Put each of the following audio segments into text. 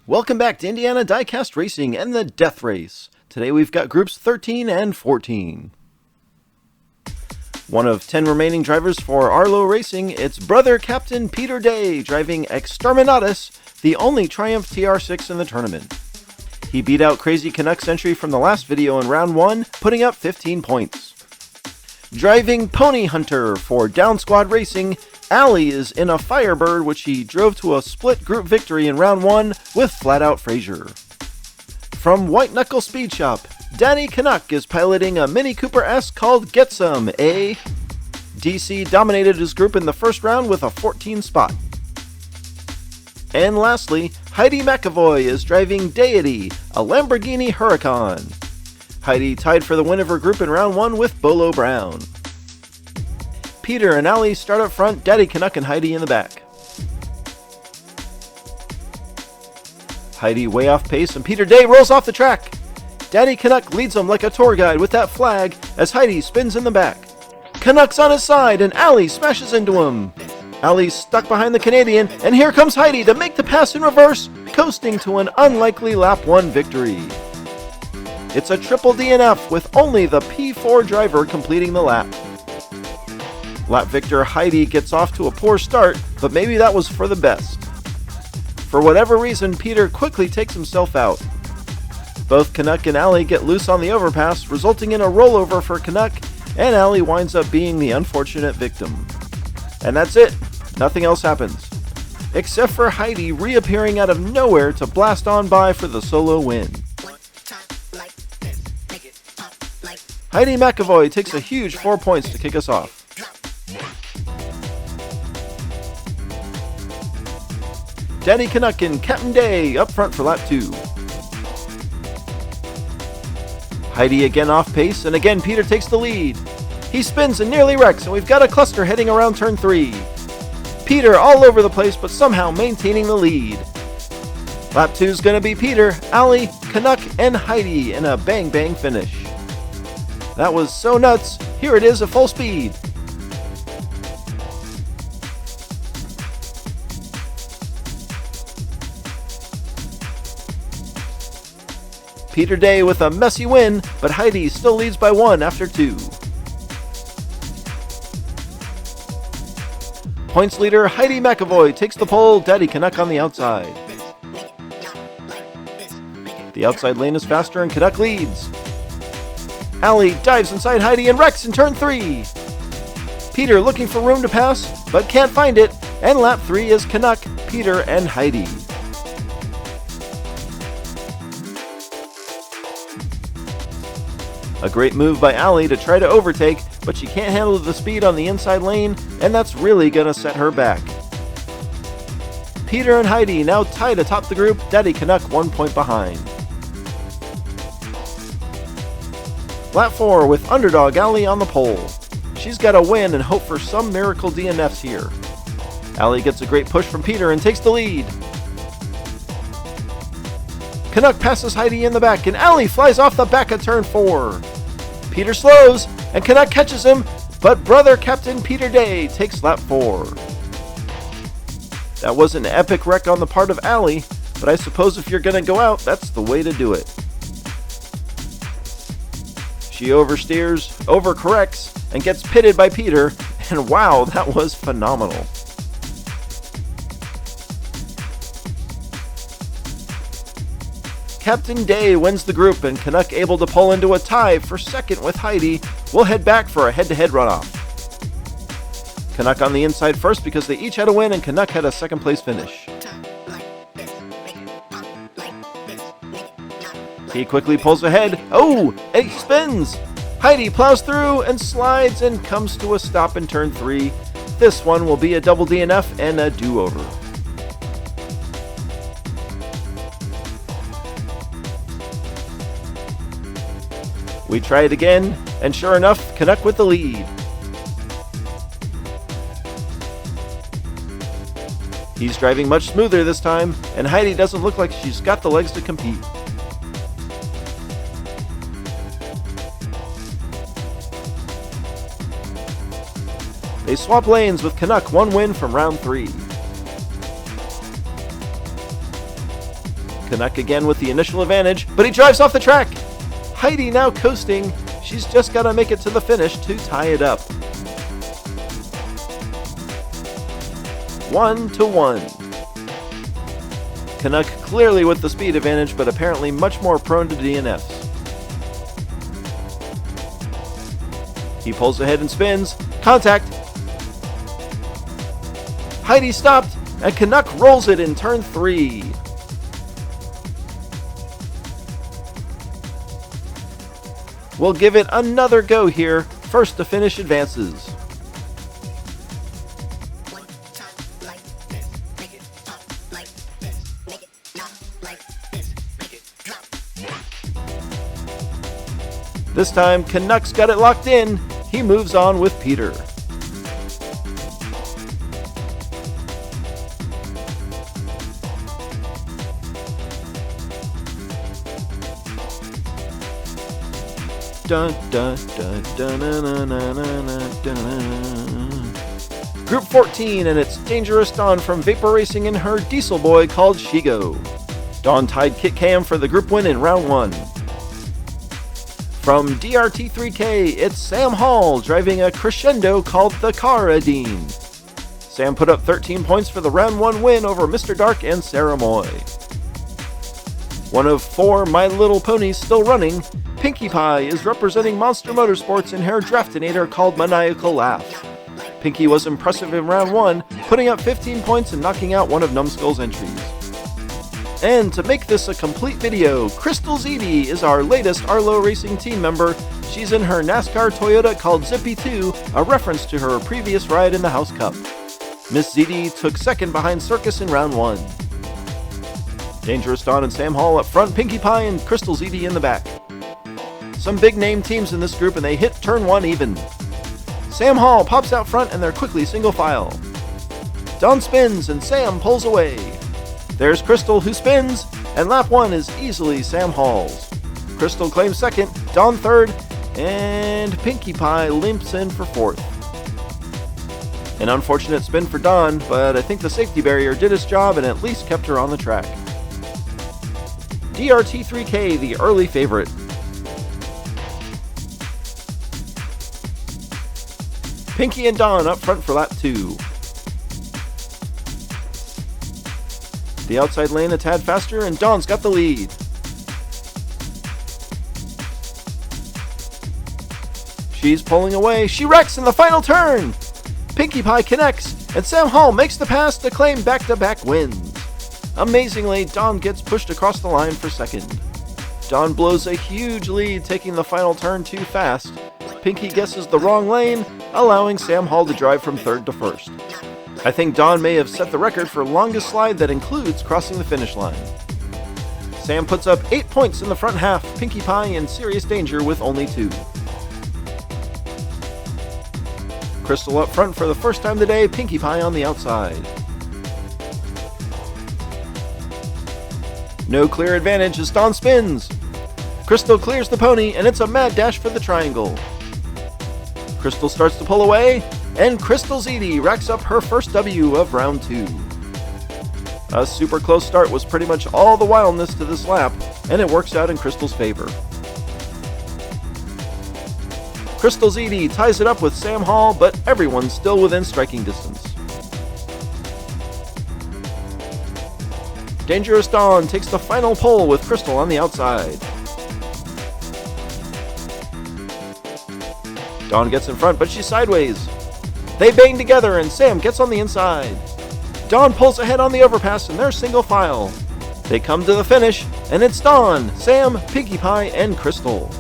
Welcome back to Indiana Diecast Racing and the Death Race. Today we've got groups 13 and 14. One of 10 remaining drivers for Arlo Racing, it's brother Captain Peter Day driving Exterminatus, the only Triumph TR6 in the tournament. He beat out Crazy Canuck Sentry from the last video in round 1, putting up 15 points. Driving Pony Hunter for Down Squad Racing, Allie is in a Firebird, which he drove to a split group victory in round 1 with Flat Out Frazier. From White Knuckle Speed Shop, Danny Canuck is piloting a Mini Cooper S called Get Some, A. DC dominated his group in the first round with a 14 spot. And lastly, Heidi McAvoy is driving Deity, a Lamborghini Huracan. Heidi tied for the win of her group in round 1 with Bolo Brown. Peter and Allie start up front, Daddy Canuck and Heidi in the back. Heidi way off pace and Peter Day rolls off the track. Daddy Canuck leads him like a tour guide with that flag as Heidi spins in the back. Canuck's on his side and Allie smashes into him. Allie's stuck behind the Canadian and here comes Heidi to make the pass in reverse, coasting to an unlikely lap 1 victory. It's a triple DNF with only the P4 driver completing the lap. Lap victor Heidi gets off to a poor start, but maybe that was for the best. For whatever reason, Peter quickly takes himself out. Both Canuck and Allie get loose on the overpass, resulting in a rollover for Canuck, and Allie winds up being the unfortunate victim. And that's it. Nothing else happens. Except for Heidi reappearing out of nowhere to blast on by for the solo win. Heidi McAvoy takes a huge 4 points to kick us off. Danny Canuck and Captain Day up front for lap 2. Heidi again off pace, and again Peter takes the lead. He spins and nearly wrecks, and we've got a cluster heading around turn 3. Peter all over the place, but somehow maintaining the lead. Lap 2 is going to be Peter, Allie, Canuck, and Heidi in a bang-bang finish. That was so nuts. Here it is at full speed. Peter Day with a messy win, but Heidi still leads by 1 after 2. Points leader Heidi McAvoy takes the pole, Daddy Canuck on the outside. The outside lane is faster and Canuck leads. Allie dives inside Heidi and wrecks in turn 3. Peter looking for room to pass, but can't find it, and lap 3 is Canuck, Peter, and Heidi. A great move by Allie to try to overtake, but she can't handle the speed on the inside lane, and that's really gonna set her back. Peter and Heidi now tied atop the group, Daddy Canuck 1 point behind. Lap 4 with underdog Allie on the pole. She's gotta win and hope for some miracle DNFs here. Allie gets a great push from Peter and takes the lead. Canuck passes Heidi in the back, and Allie flies off the back of turn 4. Peter slows, and Canuck catches him, but brother Captain Peter Day takes lap 4. That was an epic wreck on the part of Allie, but I suppose if you're gonna go out, that's the way to do it. She oversteers, overcorrects, and gets pitted by Peter, and wow, that was phenomenal. Captain Day wins the group, and Canuck able to pull into a tie for second with Heidi. We'll head back for a head-to-head runoff. Canuck on the inside first because they each had a win, and Canuck had a second place finish. He quickly pulls ahead. Oh, and he spins! Heidi plows through and slides and comes to a stop in turn 3. This one will be a double DNF and a do-over. We try it again, and sure enough, Canuck with the lead. He's driving much smoother this time, and Heidi doesn't look like she's got the legs to compete. They swap lanes with Canuck one win from round 3. Canuck again with the initial advantage, but he drives off the track. Heidi now coasting. She's just got to make it to the finish to tie it up. 1-1. Canuck clearly with the speed advantage, but apparently much more prone to DNFs. He pulls ahead and spins. Contact. Heidi stopped, and Canuck rolls it in turn 3. We'll give it another go here. First to finish advances. This time, Canuck's got it locked in. He moves on with Peter. Dun, dun, dun, dun, dun, dun, dun, dun. Group 14, and it's Dangerous Dawn from Vapor Racing in her diesel boy called Shigo. Dawn tied Kit Cam for the group win in round 1. From DRT3K, it's Sam Hall driving a Crescendo called the Caradine. Sam put up 13 points for the round 1 win over Mr. Dark and Sarah Moy. One of 4 My Little Ponies still running, Pinkie Pie is representing Monster Motorsports in her Draftinator called Maniacal Laugh. Pinkie was impressive in round 1, putting up 15 points and knocking out one of Numbskull's entries. And to make this a complete video, Crystal ZD is our latest Arlo Racing team member. She's in her NASCAR Toyota called Zippy 2, a reference to her previous ride in the House Cup. Miss ZD took second behind Circus in round 1. Dangerous Dawn and Sam Hall up front, Pinkie Pie and Crystal ZD in the back. Some big name teams in this group and they hit turn 1 even. Sam Hall pops out front and they're quickly single file. Dawn spins and Sam pulls away. There's Crystal who spins, and lap 1 is easily Sam Hall's. Crystal claims second, Dawn third, and Pinkie Pie limps in for 4th. An unfortunate spin for Dawn, but I think the safety barrier did its job and at least kept her on the track. DRT3K, the early favorite. Pinkie and Dawn up front for lap 2. The outside lane a tad faster, and Dawn's got the lead. She's pulling away. She wrecks in the final turn. Pinkie Pie connects, and Sam Hall makes the pass to claim back-to-back wins. Amazingly, Dawn gets pushed across the line for second. Dawn blows a huge lead, taking the final turn too fast. Pinkie guesses the wrong lane, allowing Sam Hall to drive from third to first. I think Dawn may have set the record for longest slide that includes crossing the finish line. Sam puts up 8 points in the front half, Pinkie Pie in serious danger with only 2. Crystal up front for the first time today, Pinkie Pie on the outside. No clear advantage as Dawn spins. Crystal clears the pony, and it's a mad dash for the triangle. Crystal starts to pull away, and Crystal ZD racks up her first W of round 2. A super close start was pretty much all the wildness to this lap, and it works out in Crystal's favor. Crystal ZD ties it up with Sam Hall, but everyone's still within striking distance. Dangerous Dawn takes the final pole with Crystal on the outside. Dawn gets in front, but she's sideways. They bang together and Sam gets on the inside. Dawn pulls ahead on the overpass and they're single file. They come to the finish and it's Dawn, Sam, Pinkie Pie, and Crystal.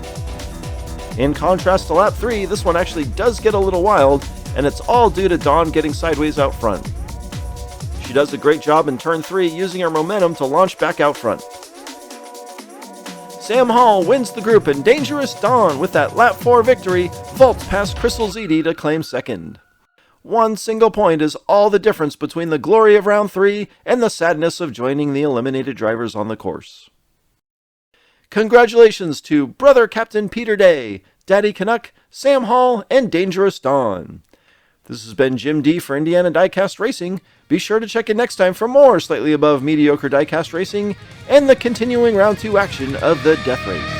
In contrast to lap 3, this one actually does get a little wild, and it's all due to Dawn getting sideways out front. She does a great job in turn 3 using her momentum to launch back out front. Sam Hall wins the group, and Dangerous Dawn, with that lap 4 victory, vaults past Crystal ZD to claim second. One single point is all the difference between the glory of round 3 and the sadness of joining the eliminated drivers on the course. Congratulations to Brother Captain Peter Day, Daddy Canuck, Sam Hall, and Dangerous Dawn. This has been Jim D for Indiana Diecast Racing. Be sure to check in next time for more slightly above mediocre diecast racing and the continuing round 2 action of the Death Race.